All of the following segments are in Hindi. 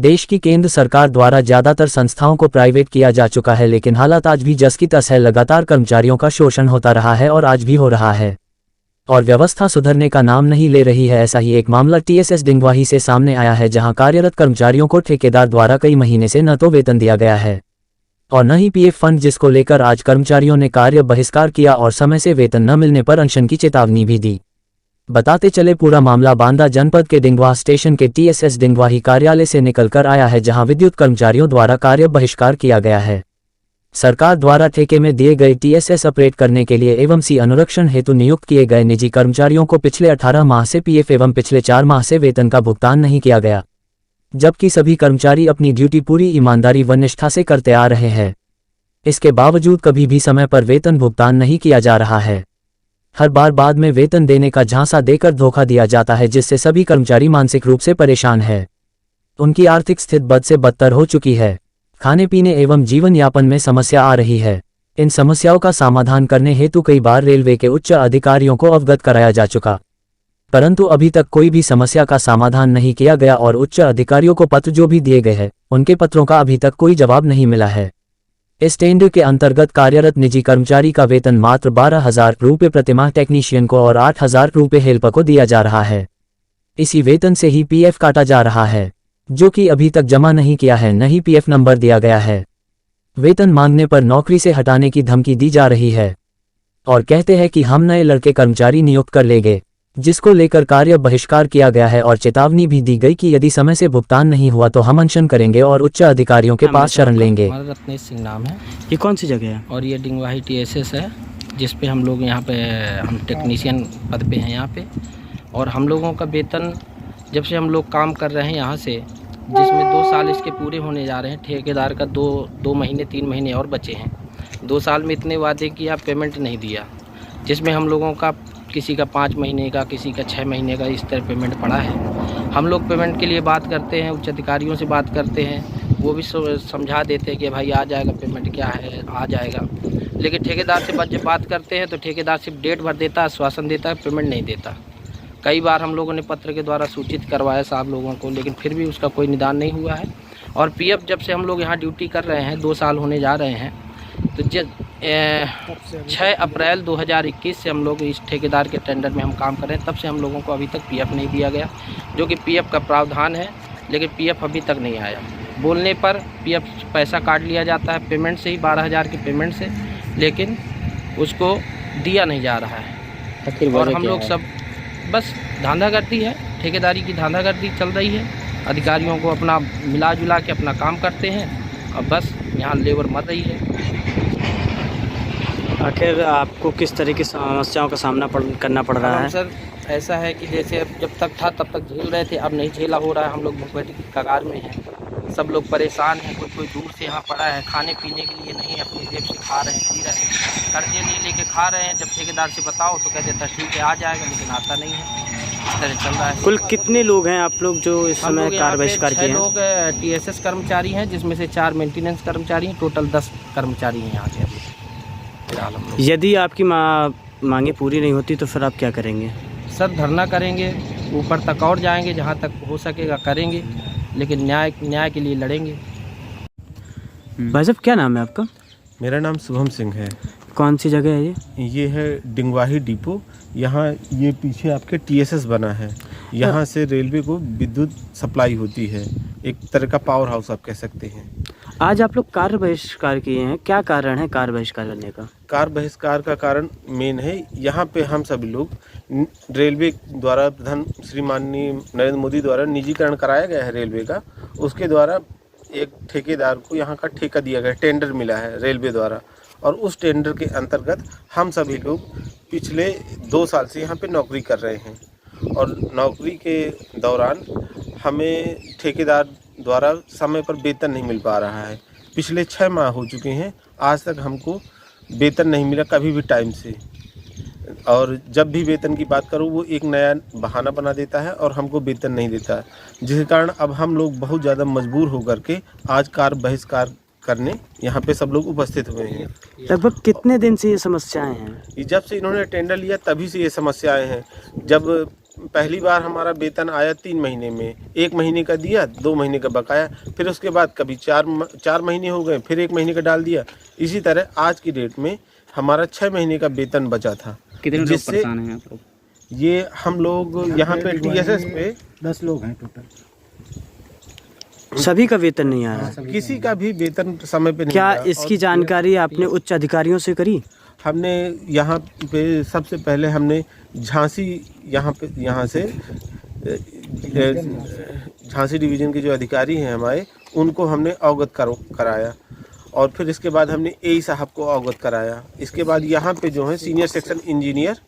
देश की केंद्र सरकार द्वारा ज्यादातर संस्थाओं को प्राइवेट किया जा चुका है, लेकिन हालात आज भी जस की तस है। लगातार कर्मचारियों का शोषण होता रहा है और आज भी हो रहा है और व्यवस्था सुधरने का नाम नहीं ले रही है। ऐसा ही एक मामला टीएसएस डिंगवाही से सामने आया है, जहां कार्यरत कर्मचारियों को ठेकेदार द्वारा कई महीने से न तो वेतन दिया गया है और न ही पीएफ फंड, जिसको लेकर आज कर्मचारियों ने कार्य बहिष्कार किया और समय से वेतन न मिलने पर अनशन की चेतावनी भी दी। बताते चले, पूरा मामला बांदा जनपद के डिंगवाह स्टेशन के टीएसएस डिंगवाही कार्यालय से निकलकर आया है, जहां विद्युत कर्मचारियों द्वारा कार्य बहिष्कार किया गया है। सरकार द्वारा ठेके में दिए गए टीएसएस ऑपरेट करने के लिए एवं सी अनुरक्षण हेतु नियुक्त किए गए निजी कर्मचारियों को पिछले 18 माह से पीएफ एवं पिछले 4 माह से वेतन का भुगतान नहीं किया गया, जबकि सभी कर्मचारी अपनी ड्यूटी पूरी ईमानदारी व निष्ठा से करते आ रहे हैं। इसके बावजूद कभी भी समय पर वेतन भुगतान नहीं किया जा रहा है। हर बार बाद में वेतन देने का झांसा देकर धोखा दिया जाता है, जिससे सभी कर्मचारी मानसिक रूप से परेशान है। उनकी आर्थिक स्थिति बद से बदतर हो चुकी है। खाने पीने एवं जीवन यापन में समस्या आ रही है। इन समस्याओं का समाधान करने हेतु कई बार रेलवे के उच्च अधिकारियों को अवगत कराया जा चुका, परंतु अभी तक कोई भी समस्या का समाधान नहीं किया गया और उच्च अधिकारियों को पत्र जो भी दिए गए हैं, उनके पत्रों का अभी तक कोई जवाब नहीं मिला है। इस टेंडर के अंतर्गत कार्यरत निजी कर्मचारी का वेतन मात्र 12,000 रुपये प्रतिमाह टेक्नीशियन को और 8,000 रुपये हेल्पर को दिया जा रहा है। इसी वेतन से ही पीएफ काटा जा रहा है, जो कि अभी तक जमा नहीं किया है, न ही पीएफ नंबर दिया गया है। वेतन मांगने पर नौकरी से हटाने की धमकी दी जा रही है और कहते हैं कि हम नए लड़के कर्मचारी नियुक्त कर लेंगे, जिसको लेकर कार्य बहिष्कार किया गया है और चेतावनी भी दी गई कि यदि समय से भुगतान नहीं हुआ तो हम अनशन करेंगे और उच्च अधिकारियों के पास शरण लेंगे। हमारा रत्नेश सिंह नाम है। ये कौन सी जगह है? और ये डिंगवाही टीएसएस है, जिस पे हम लोग यहाँ पे हम टेक्नीशियन पद पे हैं यहाँ पे। और हम लोगों का वेतन जब से हम लोग काम कर रहे हैं यहाँ से, जिसमें 2 साल इसके पूरे होने जा रहे हैं। ठेकेदार का 2 महीने 3 महीने और बचे हैं। 2 साल में इतने वादे किया, पेमेंट नहीं दिया, जिसमें हम लोगों का किसी का 5 महीने का, किसी का 6 महीने का, इस तरह पेमेंट पड़ा है। हम लोग पेमेंट के लिए बात करते हैं, उच्च अधिकारियों से बात करते हैं, वो भी समझा देते हैं कि भाई आ जाएगा, पेमेंट क्या है, आ जाएगा। लेकिन ठेकेदार से जब बात करते हैं तो ठेकेदार सिर्फ डेट भर देता है, आश्वासन देता है, पेमेंट नहीं देता। कई बार हम लोगों ने पत्र के द्वारा सूचित करवाया साहब लोगों को, लेकिन फिर भी उसका कोई निदान नहीं हुआ है। और पीएफ जब से हम लोग यहाँ ड्यूटी कर रहे हैं, 2 साल होने जा रहे हैं, तो 6 अप्रैल 2021 से हम लोग इस ठेकेदार के टेंडर में हम काम कर रहे हैं। तब से हम लोगों को अभी तक पीएफ नहीं दिया गया, जो कि पीएफ का प्रावधान है, लेकिन पीएफ अभी तक नहीं आया। बोलने पर पीएफ पैसा काट लिया जाता है पेमेंट से ही, 12,000 की पेमेंट से, लेकिन उसको दिया नहीं जा रहा है। और हम लोग सब बस धांधागर्दी है, ठेकेदारी की धांधागर्दी चल रही है। अधिकारियों को अपना मिला जुला के अपना काम करते हैं और बस यहाँ लेबर मर रही है। आखिर आपको किस तरह की समस्याओं का सामना करना पड़ रहा है? सर ऐसा है कि जैसे अब जब तक था तब तक झेल रहे थे, अब नहीं झेला हो रहा है। हम लोग भुखमरी की कगार में हैं, सब लोग परेशान हैं। कोई दूर से यहाँ पड़ा है, खाने पीने के लिए नहीं, अपनी जेब से खा रहे हैं, पी रहे हैं, कर्जे नहीं लेके खा रहे हैं। जब ठेकेदार से बताओ तो कहते हैं ठीक है आ जाएगा, लेकिन आता नहीं है। इस तरह चल रहा है। कुल कितने लोग हैं आप लोग जो इस समय कार्य बहिष्कार किए हैं? 6 लोग टीएसएस कर्मचारी हैं, जिसमें से 4 मेंटेनेंस कर्मचारी हैं। टोटल 10 कर्मचारी हैं यहाँ के। यदि आपकी मांगे पूरी नहीं होती तो फिर आप क्या करेंगे? सर धरना करेंगे, ऊपर तक और जाएंगे, जहाँ तक हो सकेगा करेंगे, लेकिन न्याय के लिए लड़ेंगे। भाई साहब क्या नाम है आपका? मेरा नाम शुभम सिंह है। कौन सी जगह है ये? ये है डिंगवाही डिपो। यहाँ ये पीछे आपके टीएसएस बना है। यहाँ से रेलवे को विद्युत सप्लाई होती है, एक तरह का पावर हाउस आप कह सकते हैं। आज आप लोग कार्य बहिष्कार किए हैं, क्या कारण है कार्य बहिष्कार करने का? कार्य बहिष्कार का कारण मेन है, यहाँ पे हम सभी लोग रेलवे द्वारा प्रधान श्री माननीय नरेंद्र मोदी द्वारा निजीकरण कराया गया है रेलवे का। उसके द्वारा एक ठेकेदार को यहाँ का ठेका दिया गया, टेंडर मिला है रेलवे द्वारा, और उस टेंडर के अंतर्गत हम सभी लोग पिछले 2 साल से यहाँ पे नौकरी कर रहे हैं। और नौकरी के दौरान हमें ठेकेदार द्वारा समय पर वेतन नहीं मिल पा रहा है। पिछले 6 माह हो चुके हैं, आज तक हमको वेतन नहीं मिला कभी भी टाइम से। और जब भी वेतन की बात करूँ वो एक नया बहाना बना देता है और हमको वेतन नहीं देता है, जिसके कारण अब हम लोग बहुत ज़्यादा मजबूर होकर के आज कार्य बहिष्कार करने यहाँ पे सब लोग उपस्थित हुए हैं। लगभग कितने दिन से ये समस्याएं हैं? जब से इन्होंने टेंडर लिया तभी से ये समस्याएं हैं। जब पहली बार हमारा वेतन आया 3 महीने में, 1 महीने का दिया, 2 महीने का बकाया, फिर उसके बाद कभी 4 महीने हो गए, फिर 1 महीने का डाल दिया। इसी तरह आज की डेट में हमारा 6 महीने का वेतन बचा था। कितने लोग जिससे परेशान हैं आप लोग? ये हम लोग यहाँ पे TSS पे 10 लोग हैं टोटल। सभी का वेतन नहीं आ रहा है। किसी का भी वेतन समय पे नहीं क्या मिला। इसकी जानकारी आपने उच्च अधिकारियों से करी? हमने यहाँ पे सबसे पहले हमने झांसी यहाँ से झांसी डिवीज़न के जो अधिकारी हैं हमारे, उनको हमने अवगत कराया और फिर इसके बाद हमने AE साहब को अवगत कराया। इसके बाद यहाँ पे जो है सीनियर सेक्शन इंजीनियर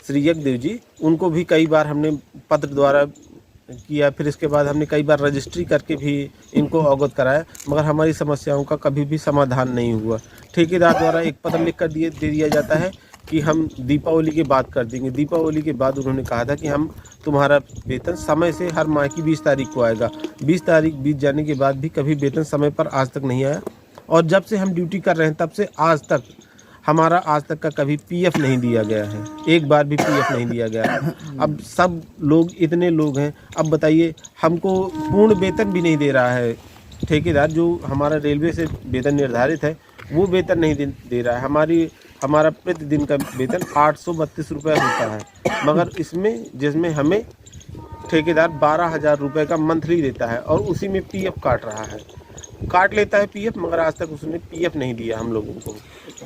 श्री यज्ञदेव जी, उनको भी कई बार हमने पत्र द्वारा किया। फिर इसके बाद हमने कई बार रजिस्ट्री करके भी इनको अवगत कराया, मगर हमारी समस्याओं का कभी भी समाधान नहीं हुआ। ठेकेदार द्वारा एक पत्र लिख कर दे दिया जाता है कि हम दीपावली के बाद कर देंगे। दीपावली के बाद उन्होंने कहा था कि हम तुम्हारा वेतन समय से हर माह की 20 तारीख को आएगा। 20 तारीख बीत जाने के बाद भी कभी वेतन समय पर आज तक नहीं आया और जब से हम ड्यूटी कर रहे हैं तब से आज तक हमारा आज तक का कभी PF नहीं दिया गया है, एक बार भी PF नहीं दिया गया है। अब सब लोग इतने लोग हैं, अब बताइए हमको पूर्ण वेतन भी नहीं दे रहा है ठेकेदार। जो हमारा रेलवे से वेतन निर्धारित है वो वेतन नहीं दे रहा है। हमारा प्रतिदिन का वेतन 832 रुपये होता है, मगर जिसमें हमें ठेकेदार 12,000 रुपये का मंथली देता है और उसी में PF काट लेता है PF, मगर आज तक उसने PF नहीं दिया हम लोगों को।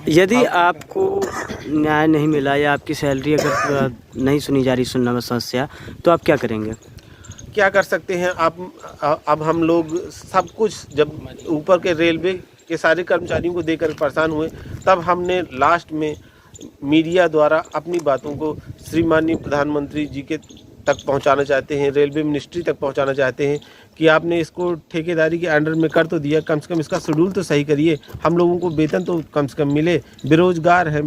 यदि आपको न्याय नहीं मिला या आपकी सैलरी अगर नहीं सुनी जा रही, सुनना में समस्या, तो आप क्या करेंगे? क्या कर सकते हैं आप? अब हम लोग सब कुछ जब ऊपर के रेलवे के सारे कर्मचारियों को देकर परेशान हुए, तब हमने लास्ट में मीडिया द्वारा अपनी बातों को श्रीमाननीय प्रधानमंत्री जी के तक पहुंचाना चाहते हैं, रेलवे मिनिस्ट्री तक पहुंचाना चाहते हैं कि आपने इसको ठेकेदारी के अंडर में कर तो दिया, कम से कम इसका शेड्यूल तो सही करिए, हम लोगों को वेतन तो कम से कम मिले। बेरोजगार हैं,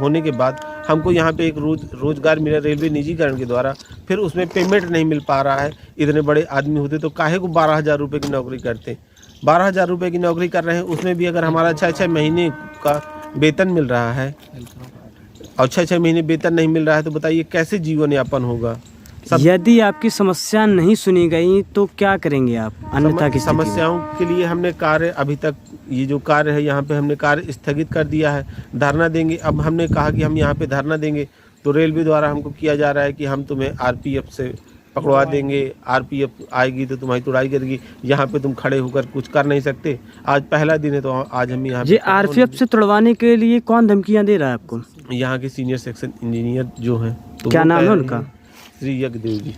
होने के बाद हमको यहाँ पे एक रोजगार मिला रेलवे निजीकरण के द्वारा, फिर उसमें पेमेंट नहीं मिल पा रहा है। इतने बड़े आदमी होते तो काहे को 12,000 रुपये की नौकरी करते। 12,000 रुपये की नौकरी कर रहे हैं, उसमें भी अगर हमारा 6 महीने का वेतन मिल रहा है और 6 महीने वेतन नहीं मिल रहा है, तो बताइए कैसे जीवन यापन होगा। यदि आपकी समस्या नहीं सुनी गई तो क्या करेंगे आप अन्यथा की स्थिति में? समस्याओं के लिए हमने कार्य अभी तक ये जो कार्य है यहाँ पे हमने कार्य स्थगित कर दिया है, धरना देंगे। अब हमने कहा कि हम यहाँ पे धरना देंगे तो रेलवे द्वारा हमको किया जा रहा है कि हम तुम्हें RPF से पकड़वा देंगे, RPF आएगी तो तुम्हारी तुड़ाई करेगी, यहाँ पे तुम खड़े होकर कुछ कर नहीं सकते। आज पहला दिन है तो आज हम यहाँ जी RPF से तुड़वाने के लिए कौन धमकियाँ दे रहा है आपको? यहाँ के सीनियर सेक्शन इंजीनियर जो हैं, तो क्या वो नाम कह है रहे उनका? हैं श्री यज्ञदेव जी।